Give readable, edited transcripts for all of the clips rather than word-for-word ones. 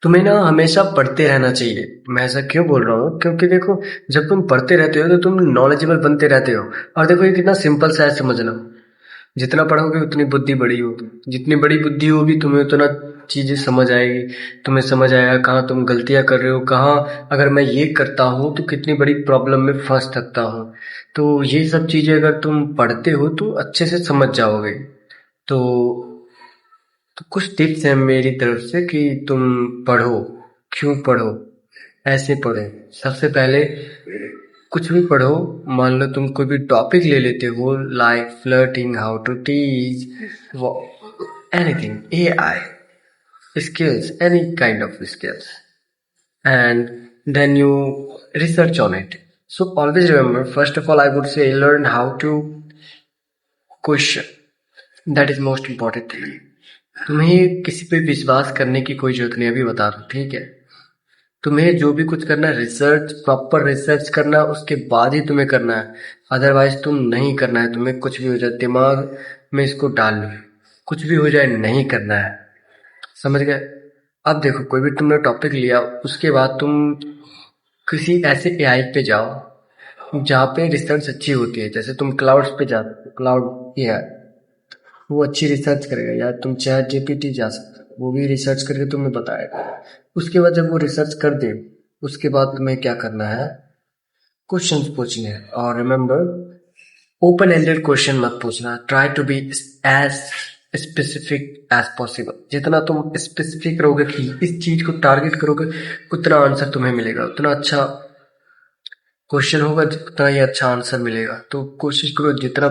तुम्हें ना हमेशा पढ़ते रहना चाहिए। मैं ऐसा क्यों बोल रहा हूँ, क्योंकि देखो, जब तुम पढ़ते रहते हो तो तुम नॉलेजेबल बनते रहते हो। और देखो, ये कितना सिंपल सा है, समझना। जितना पढ़ोगे उतनी बुद्धि बड़ी होगी, जितनी बड़ी बुद्धि होगी तुम्हें उतना चीजें समझ आएगी। तुम्हें समझ आएगा कहाँ तुम गलतियां कर रहे हो, कहाँ अगर मैं ये करता हूँ तो कितनी बड़ी प्रॉब्लम में फंस सकता हूँ। तो ये सब चीजें अगर तुम पढ़ते हो तो अच्छे से समझ जाओगे। तो तो कुछ टिप्स हैं मेरी तरफ से कि तुम पढ़ो। क्यों पढ़ो? ऐसे पढ़ो। सबसे पहले कुछ भी पढ़ो। मान लो तुम कोई भी टॉपिक ले लेते हो, like flirting, how to teach, anything, AI skills, any kind of skills, and then you research on it. So always remember, first of all, I would say learn how to question. That is most important thing. तुम्हें किसी पे विश्वास करने की कोई जरूरत नहीं, अभी बता दूं, ठीक है? तुम्हें जो भी कुछ करना है, रिसर्च, प्रॉपर रिसर्च करना, उसके बाद ही तुम्हें करना है। अदरवाइज तुम नहीं करना है। तुम्हें कुछ भी हो जाए, दिमाग में इसको डाल लो, कुछ भी हो जाए नहीं करना है। समझ गए? अब देखो, कोई भी तुमने टॉपिक लिया, उसके बाद तुम किसी ऐसे AI पे जाओ जहाँ पे रिसर्च अच्छी होती है। जैसे तुम क्लाउड्स पे जाओ, क्लाउड AI, वो अच्छी रिसर्च करेगा। या तुम चैट जीपीटी जा सकते हो, वो भी रिसर्च करके तुम्हें बताएगा। उसके बाद जब वो रिसर्च कर दे, उसके बाद तुम्हें क्या करना है, क्वेश्चंस पूछने हैं। और रिमेम्बर, ओपन एंडेड क्वेश्चन मत पूछना। Try to be as specific as possible. जितना तुम स्पेसिफिक रहोगे कि इस चीज को टारगेट करोगे, उतना आंसर तुम्हें मिलेगा, उतना अच्छा क्वेश्चन होगा, उतना ही अच्छा आंसर मिलेगा। तो कोशिश करो जितना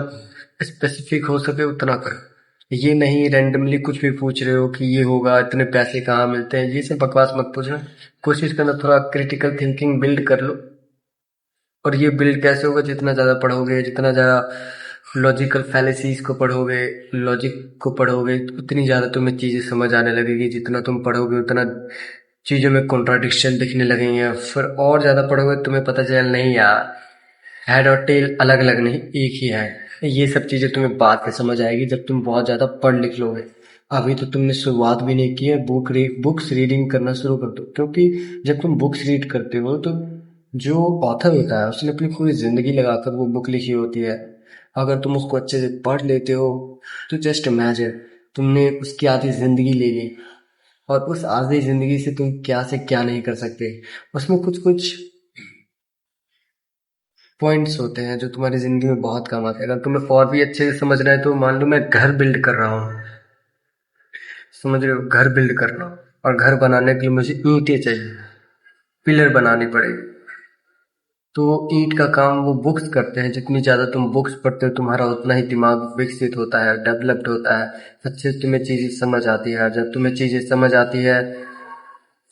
स्पेसिफिक हो सके उतना करो। ये नहीं रैंडमली कुछ भी पूछ रहे हो कि ये होगा, इतने पैसे कहाँ मिलते हैं, ये सब बकवास मत पूछना। कोशिश करना थोड़ा क्रिटिकल थिंकिंग बिल्ड कर लो। और ये बिल्ड कैसे होगा? जितना ज़्यादा पढ़ोगे, जितना ज़्यादा लॉजिकल फैलेसीज को पढ़ोगे, लॉजिक को पढ़ोगे, उतनी ज़्यादा तुम्हें चीज़ें समझ आने लगेगी। जितना तुम पढ़ोगे उतना चीज़ों में कॉन्ट्राडिक्शन दिखने लगेंगे। फिर और ज़्यादा पढ़ोगे तुम्हें पता चल, नहीं यार, हेड और टेल अलग अलग नहीं, एक ही है। ये सब चीज़ें तुम्हें बाद में समझ आएगी, जब तुम बहुत ज़्यादा पढ़ लिख लोगे। अभी तो तुमने शुरुआत भी नहीं की है। बुक्स रीडिंग करना शुरू कर दो, क्योंकि जब तुम बुक्स रीड करते हो तो जो ऑथर होता है उसने अपनी पूरी जिंदगी लगाकर वो बुक लिखी होती है। अगर तुम उसको अच्छे से पढ़ लेते हो तो जस्ट इमेजिन, तुमने उसकी आधी जिंदगी ले ली। और उस आधी जिंदगी से तुम क्या से क्या नहीं कर सकते। उसमें कुछ कुछ पॉइंट्स होते हैं जो तुम्हारी जिंदगी में बहुत काम आते हैं। अगर तुम्हें और भी अच्छे से समझना है तो मान लो मैं घर बिल्ड कर रहा हूँ, समझ रहे हो? घर बिल्ड करना, और घर बनाने के लिए मुझे ईंटें चाहिए, पिलर बनानी पड़ेगी। तो ईंट का काम वो बुक्स करते हैं। जितनी ज़्यादा तुम बुक्स पढ़ते हो तुम्हारा उतना ही दिमाग विकसित होता है, डेवलप्ड होता है, अच्छे से तुम्हें चीज़ें समझ आती है। जब तुम्हें चीज़ें समझ आती है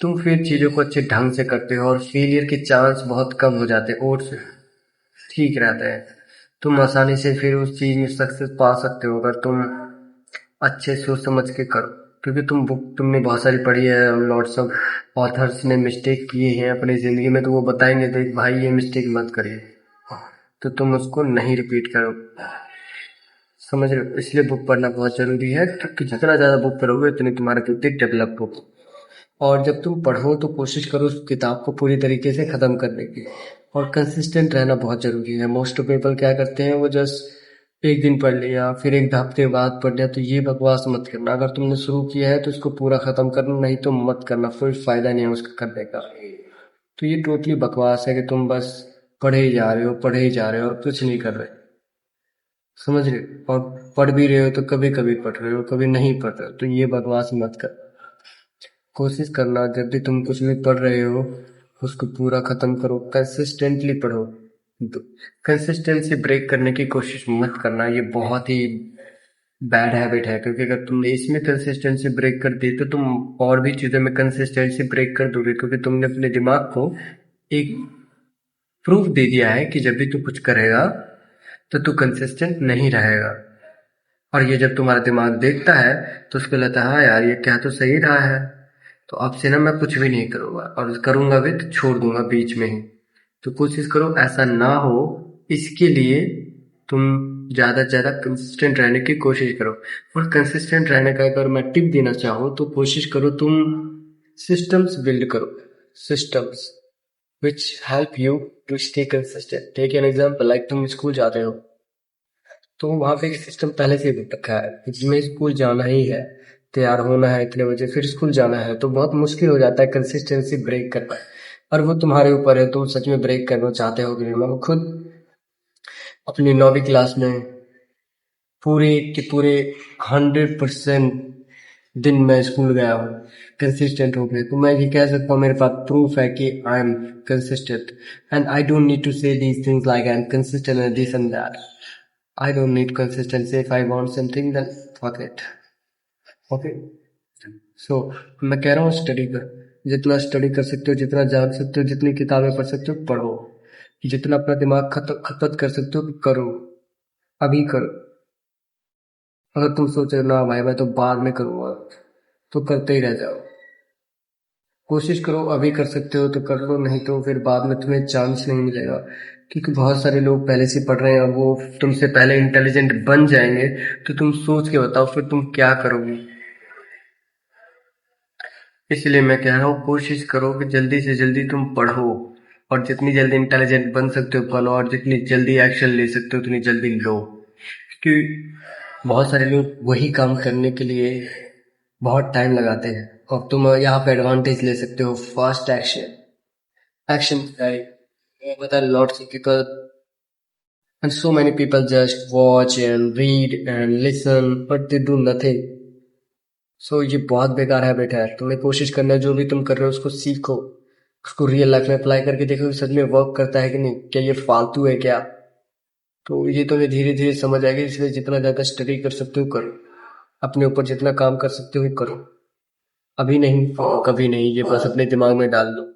तुम फिर चीज़ों को अच्छे ढंग से करते हो, और फेलियर के चांस बहुत कम हो जाते हैं, और ठीक रहते हैं। तुम आसानी से फिर उस चीज़ में सक्सेस पा सकते हो अगर तुम अच्छे सोच समझ के करो। क्योंकि तुमने बहुत सारी पढ़ी है, लॉट्स ऑफ ऑथर्स ने मिस्टेक किए हैं अपनी ज़िंदगी में, तो वो बताएंगे तो भाई ये मिस्टेक मत करिए, तो तुम उसको नहीं रिपीट करो। समझ रहे हो? इसलिए बुक पढ़ना बहुत ज़रूरी है, क्योंकि जितना ज़्यादा बुक पढ़ोगे उतनी तुम्हारा बुद्धि डेवलप होगी। और जब तुम पढ़ो तो कोशिश करो उस किताब को पूरी तरीके से ख़त्म करने की। और कंसिस्टेंट रहना बहुत ज़रूरी है। मोस्ट पीपल क्या करते हैं, वो जस्ट एक दिन पढ़ लिया फिर एक हफ्ते बाद पढ़ लिया। तो ये बकवास मत करना। अगर तुमने शुरू किया है तो इसको पूरा ख़त्म करना, नहीं तो मत करना, कोई फ़ायदा नहीं है उसका करने का। तो ये टोटली बकवास है कि तुम बस पढ़े ही जा रहे हो, पढ़े ही जा रहे हो और कुछ नहीं कर रहे। समझ रहे हो? और पढ़ भी रहे हो तो कभी कभी पढ़ रहे हो, कभी नहीं पढ़ रहे हो। तो ये बकवास मत कर। कोशिश करना जब भी तुम कुछ भी पढ़ रहे हो उसको पूरा खत्म करो, कंसिस्टेंटली पढ़ो। कंसिस्टेंसी ब्रेक करने की कोशिश मत करना, ये बहुत ही बैड हैबिट है। क्योंकि अगर तुमने इसमें कंसिस्टेंसी ब्रेक कर दी तो तुम और भी चीज़ों में कंसिस्टेंसी ब्रेक कर दोगे। क्योंकि तुमने अपने दिमाग को एक प्रूफ दे दिया है कि जब भी तू कुछ करेगा तो तू कंसिस्टेंट नहीं रहेगा। और ये जब तुम्हारा दिमाग देखता है तो उसको लगता है हाँ यार, ये क्या तो सही रहा है, तो अब से ना मैं कुछ भी नहीं करूँगा, और करूँगा भी तो छोड़ दूंगा बीच में ही। तो कोशिश करो ऐसा ना हो। इसके लिए तुम ज़्यादा से ज़्यादा कंसिस्टेंट रहने की कोशिश करो। और कंसिस्टेंट रहने का अगर मैं टिप देना चाहूँ तो कोशिश करो तुम सिस्टम्स बिल्ड करो, systems which help you to stay consistent. Take an example, like तुम स्कूल जाते हो तो वहां पे एक सिस्टम पहले से ही बन रखा है कि जिसमें स्कूल जाना ही है, तैयार होना है इतने बजे, फिर स्कूल जाना है। तो बहुत मुश्किल हो जाता है कंसिस्टेंसी ब्रेक कर पाए, और वो तुम्हारे ऊपर है, तुम सच में ब्रेक करना चाहते हो कि नहीं। मैं खुद अपनी 9वीं क्लास में पूरे के पूरे 100% दिन मैं स्कूल गया हूँ कंसिस्टेंट होके। तो मैं ये कह सकता हूँ, मेरे पास प्रूफ है कि I am consistent, and I don't need to say these things like I am consistent and this and that. I don't need consistency. If I want something, then fuck it. Okay. So मैं कह रहा हूँ study कर, जितना study कर सकते हो, जितना जान सकते हो, जितनी किताबें पढ़ सकते हो पढ़ो, जितना अपना दिमाग खपत कर सकते हो करो, अभी करो। अगर तुम सोचो ना भाई मैं तो बाद में करूँगा, तो करते ही रह जाओ। कोशिश करो, अभी कर सकते हो तो कर लो, नहीं तो फिर बाद में तुम्हें चांस नहीं मिलेगा। क्योंकि बहुत सारे लोग पहले से पढ़ रहे हैं, वो तुमसे पहले इंटेलिजेंट बन जाएंगे। तो तुम सोच के बताओ फिर तुम क्या करोगे। इसलिए मैं कह रहा हूँ कोशिश करो कि जल्दी से जल्दी तुम पढ़ो, और जितनी जल्दी इंटेलिजेंट बन सकते हो बनो, और जितनी जल्दी एक्शन ले सकते हो उतनी जल्दी लो। क्योंकि बहुत सारे लोग वही काम करने के लिए बहुत टाइम लगाते हैं, और तुम यहाँ पे एडवांटेज ले सकते हो fast action like with a lots of people, and so many people just watch and read and listen but they do nothing. So ये बहुत बेकार हैबिट है। तुम्हें कोशिश करना है, जो भी तुम कर रहे हो उसको सीखो, उसको रियल लाइफ में अप्लाई करके देखो कि सच में वर्क करता है कि नहीं, क्या ये फालतू है क्या। तो ये तुम्हें धीरे धीरे समझ आएगी। इसलिए जितना ज्यादा स्टडी कर सकते हो करो, अपने ऊपर जितना काम कर सकते हो करो। अभी नहीं तो कभी नहीं, ये बस अपने दिमाग में डाल लो।